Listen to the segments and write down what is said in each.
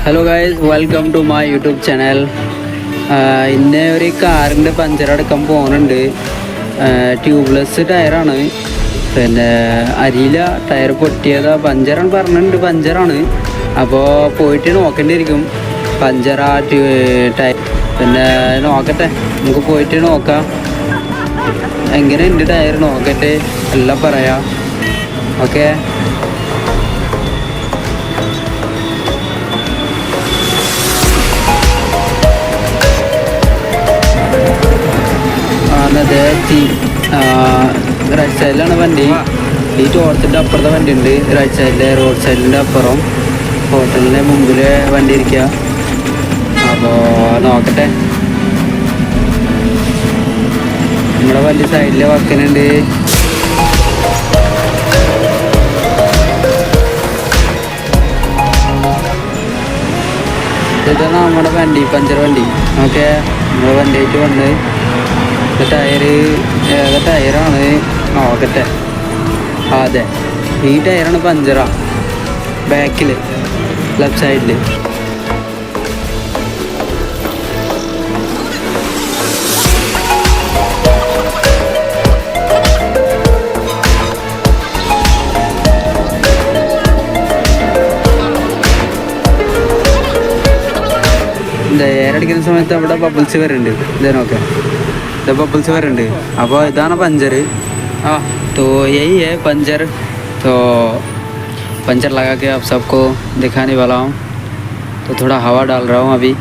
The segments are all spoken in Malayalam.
Hello guys, welcome to my YouTube channel. ഇന്ന് ഒരു കാറിൻ്റെ പഞ്ചർ അടക്കം പോകുന്നുണ്ട്. ട്യൂബ്ലെസ് ടയറാണ്. പിന്നെ അരിയില ടയർ പൊട്ടിയതാ, പഞ്ചറാണ് പറഞ്ഞിട്ടുണ്ട്. പഞ്ചറാണ്. അപ്പോൾ പോയിട്ട് നോക്കേണ്ടിയിരിക്കും പഞ്ചറാ ടയർ. പിന്നെ നോക്കട്ടെ, നമുക്ക് പോയിട്ട് നോക്കാം എങ്ങനെയുണ്ട് ടയർ, നോക്കട്ടെ എല്ലാം പറയാം. ഓക്കെ. അതെ, റൈറ്റ് സൈഡിലാണ് വണ്ടി. ഈ ടോർച്ചിൻ്റെ അപ്പുറത്തെ വണ്ടി ഉണ്ട്. റൈറ്റ് സൈഡിലെ റോഡ് സൈഡിൻ്റെ അപ്പുറം ഹോട്ടലിൻ്റെ മുമ്പിൽ വണ്ടി ഇരിക്കുക. അപ്പോൾ നോക്കട്ടെ. നമ്മുടെ വണ്ടി സൈഡിൽ വയ്ക്കുന്നുണ്ട്. ഇതാണ് നമ്മുടെ വണ്ടി, പഞ്ചർ വണ്ടി. ഓക്കെ, നമ്മുടെ വണ്ടിയായിട്ട് വന്ന് ടയറ് ഏതാ ടയറാണ് നോക്കട്ടെ. അതെ, ഈ ടയറാണ് പഞ്ചറാ. ബാക്കിൽ ലെഫ്റ്റ് സൈഡിൽ. എയറടിക്കുന്ന സമയത്ത് അവിടെ ബബിൾസ് വരുന്നുണ്ട്. ഇതേ നോക്കാം, ഇത് बबल्स വരുന്നുണ്ട്. അപ്പോൾ ഇതാണ് पंचर. तो यही है पंचर. तो पंचर लगा के आप सबको दिखाने वाला हूँ. तो थोड़ा हवा डाल रहा हूँ अभी.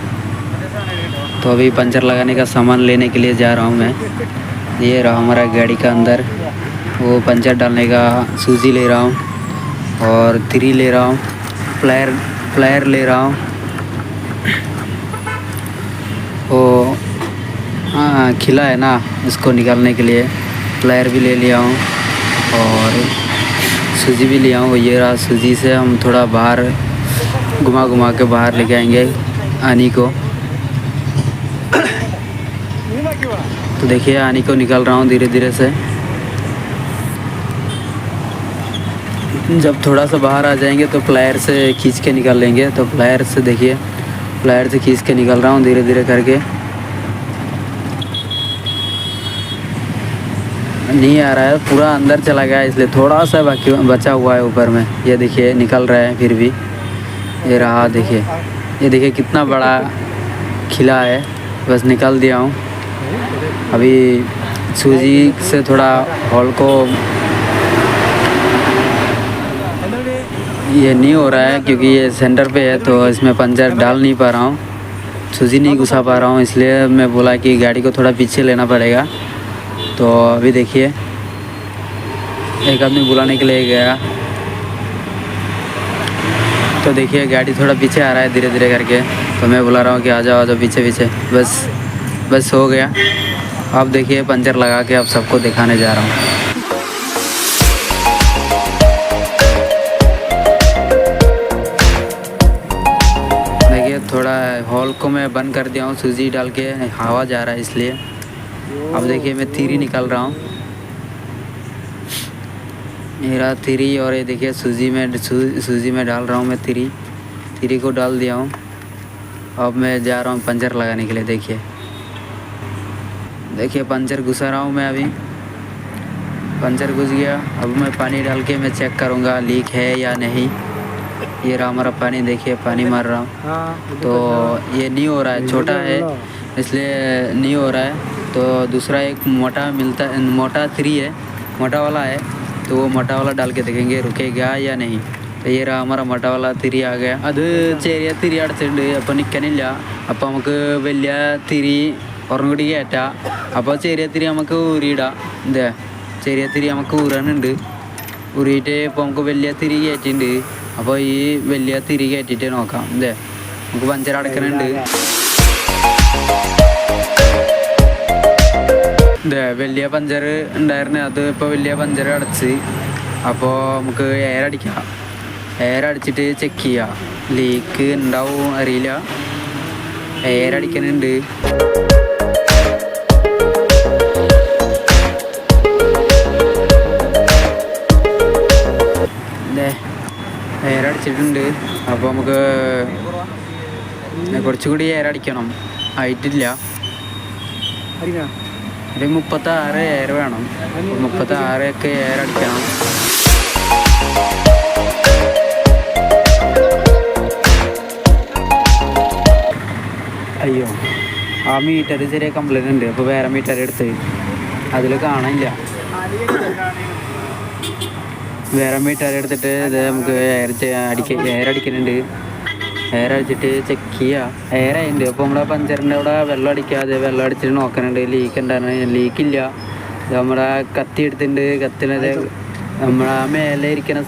तो अभी पंचर लगाने का सामान लेने के लिए जा रहा हूँ मैं. ये रहा हमारा गाड़ी का अंदर. वो पंचर डालने का सूजी ले रहा हूँ और तिरी ले रहा हूँ, प्लायर ले रहा हूँ. वो खिला है ना, इसको निकालने के लिए प्लायर भी ले लिया हूँ और सूजी भी लिया हूँ. ये रहा सूजी से हम थोड़ा बाहर घुमा के बाहर लेके आएंगे आनी को. तो देखिए, आनी को निकाल रहा हूँ धीरे धीरे से. जब थोड़ा सा बाहर आ जाएंगे तो प्लायर से खींच के निकाल लेंगे. तो प्लायर से देखिए, प्लायर से खींच के निकाल रहा हूँ धीरे धीरे करके. नहीं आ रहा है, पूरा अंदर चला गया, इसलिए थोड़ा सा बाकी बचा हुआ है ऊपर में. ये देखिए निकल रहा है फिर भी. ये रहा, देखिए, ये देखिए कितना बड़ा खिला है. बस निकाल दिया हूँ. अभी सूजी से थोड़ा हॉल को ये नहीं हो रहा है क्योंकि ये सेंटर पे है, तो इसमें पंचर डाल नहीं पा रहा हूँ, सूजी नहीं घुसा पा रहा हूँ. इसलिए मैं बोला कि गाड़ी को थोड़ा पीछे लेना पड़ेगा. तो अभी देखिए, एक आदमी बुलाने के लिए गया. तो देखिए गाड़ी थोड़ा पीछे आ रहा है धीरे धीरे करके. तो मैं बुला रहा हूँ कि आ जाओ पीछे पीछे. बस हो गया. अब देखिए पंचर लगा के आप सबको दिखाने जा रहा हूँ. देखिए, थोड़ा हॉल को मैं बंद कर दिया हूँ, सूजी डाल के हवा जा रहा है इसलिए. अब देखिए मैं तिरी निकाल रहा हूँ. मेरा तिरी, और ये देखिए सूजी में डाल रहा हूँ मैं तिरी को डाल दिया हूँ. अब मैं जा रहा हूँ पंचर लगाने के लिए. देखिए पंचर घुसा रहा हूँ मैं. अभी पंचर घुस गया. अब मैं पानी डाल के मैं चेक करूँगा लीक है या नहीं. ये रहा हमारा पानी. देखिए पानी मार रहा हूँ. तो ये नहीं हो रहा है, छोटा है इसलिए नहीं हो रहा है. तो दूसरा एक मोटा तिरी है, मोटा वाला है. तो वो मोटा वाला डाल के देखेंगे रुकेगा या नहीं. तो ये रहा हमारा मोटा वाला തിരി आ गया. അത് ചെറിയ തിരി അടച്ചിട്ടുണ്ട്, അപ്പോൾ നിൽക്കണില്ല. അപ്പോൾ നമുക്ക് വലിയ തിരി ഒരെണ്ണം കൂടി കയറ്റാം. അപ്പോൾ ചെറിയ തിരി നമുക്ക് ഊരിയിടാം. എന്താ, ചെറിയ തിരി നമുക്ക് ഊരാനുണ്ട്. ഊരിയിട്ട് ഇപ്പോൾ നമുക്ക് വലിയ തിരി കയറ്റിയിട്ടുണ്ട്. അപ്പോൾ ഈ വലിയ തിരി കയറ്റിയിട്ട് നോക്കാം. എന്താ, നമുക്ക് പഞ്ചർ അടക്കണുണ്ട്. വലിയ പഞ്ചർ ഉണ്ടായിരുന്നു, അത് ഇപ്പോൾ വലിയ പഞ്ചർ അടച്ച്. അപ്പോൾ നമുക്ക് എയർ അടിക്കാം. എയർ അടിച്ചിട്ട് ചെക്ക് ചെയ്യാം. ലീക്ക് ഉണ്ടാവും അറിയില്ല. എയർ അടിക്കുന്നുണ്ട്. എയർ അടിച്ചിട്ടുണ്ട്. അപ്പോൾ നമുക്ക് കുറച്ചുകൂടി എയർ അടിക്കണം, ആയിട്ടില്ല. ഒരു 36 എയർ വേണം. 36 ഒക്കെ എയർ അടിക്കണം. അയ്യോ, ആ മീറ്റർ ചെറിയ കംപ്ലൈൻറ്റ് ഉണ്ട്. അപ്പോൾ വേറെ മീറ്റർ എടുത്ത് അതിൽ കാണില്ല. വേറെ മീറ്റർ എടുത്തിട്ട് ഇത് നമുക്ക് എയർ അടിക്കുന്നുണ്ട്. എയർ അടിച്ചിട്ട് ചെക്ക് ചെയ്യുക. എയർ ആയിട്ടുണ്ട്. അപ്പോൾ നമ്മുടെ പഞ്ചറിൻ്റെ അവിടെ വെള്ളം അടിക്കാതെ വെള്ളം അടിച്ചിട്ട് നോക്കാനുണ്ട് ലീക്ക് ഉണ്ടായിരുന്നു. ലീക്കില്ല. ഇത് നമ്മുടെ കത്തി എടുത്തിട്ടുണ്ട്. കത്തിനത് നമ്മളെ മേലെ ഇരിക്കുന്ന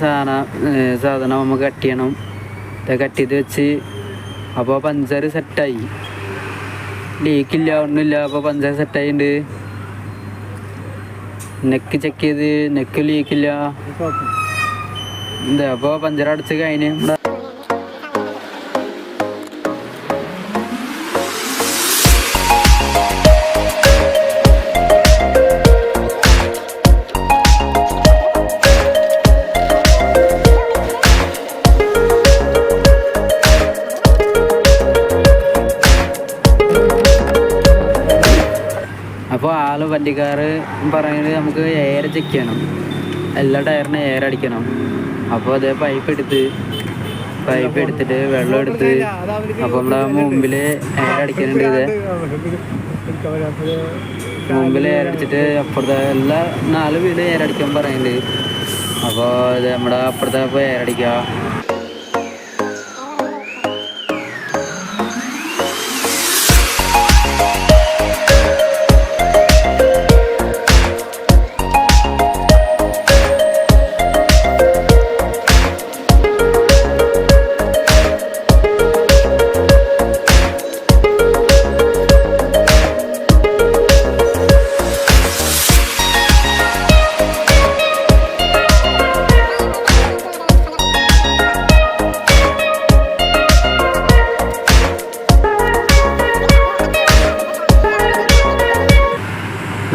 സാധനം നമുക്ക് കട്ട് ചെയ്യണം. ഇത് കട്ട് ചെയ്ത് വെച്ച് അപ്പോൾ പഞ്ചർ സെറ്റായി. ലീക്കില്ല, ഒന്നുമില്ല. അപ്പോൾ പഞ്ചർ സെറ്റായിട്ടുണ്ട്. നെക്ക് ചെക്ക് ചെയ്ത് നെക്ക് ലീക്കില്ല. എന്താ അപ്പോൾ പഞ്ചർ അടിച്ച് കഴിഞ്ഞ് നമ്മുടെ അപ്പോൾ വണ്ടിക്കാർ പറയുന്നത് നമുക്ക് എയർ ചെക്ക് ചെയ്യണം, എല്ലാ ടയറിനും എയർ അടിക്കണം. അപ്പോൾ അതേ പൈപ്പ് എടുത്തിട്ട് വെള്ളം എടുത്ത് അപ്പോൾ നമ്മുടെ മുമ്പിൽ എയർ അടിക്കുന്നുണ്ട്. ഇത് മുമ്പിൽ എയർ അടിച്ചിട്ട് അപ്പുറത്തെ എല്ലാ 4 വീട് എയർ അടിക്കാൻ പറയുന്നുണ്ട്. അപ്പോൾ ഇത് നമ്മുടെ അപ്പുറത്തെ അപ്പോൾ എയർ അടിക്കുക.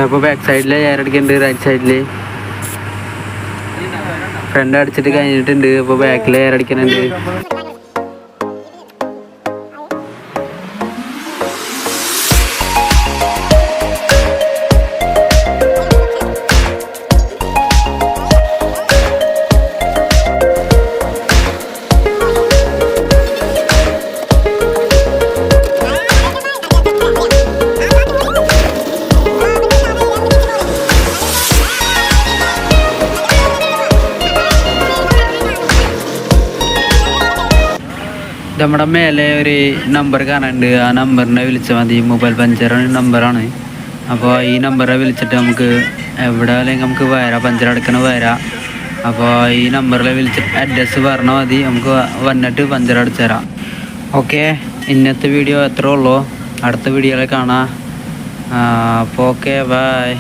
അപ്പോൾ ബാക്ക് സൈഡിൽ എയർ അടിക്കുന്നുണ്ട്, റൈറ്റ് സൈഡിൽ ഫ്രണ്ട് അടിച്ചിട്ട് കഴിഞ്ഞിട്ടുണ്ട്. അപ്പോൾ ബാക്കിൽ എയർ അടിക്കുന്നുണ്ട്. നമ്മുടെ മേലെ ഒരു നമ്പർ കാണാനുണ്ട്. ആ നമ്പറിനെ വിളിച്ചാൽ മതി. മൊബൈൽ പഞ്ചർ നമ്പറാണ്. അപ്പോൾ ഈ നമ്പറെ വിളിച്ചിട്ട് നമുക്ക് എവിടെ അല്ലെങ്കിൽ നമുക്ക് പഞ്ചർ അടക്കണ വരാം. അപ്പോൾ ഈ നമ്പറിൽ വിളിച്ചിട്ട് അഡ്രസ്സ് പറഞ്ഞാൽ മതി. നമുക്ക് വന്നിട്ട് പഞ്ചർ അടിച്ചു തരാം. ഓക്കെ, ഇന്നത്തെ വീഡിയോ എത്ര ഉള്ളൂ. അടുത്ത വീഡിയോയിൽ കാണാം. അപ്പോൾ ഓക്കെ, ബൈ.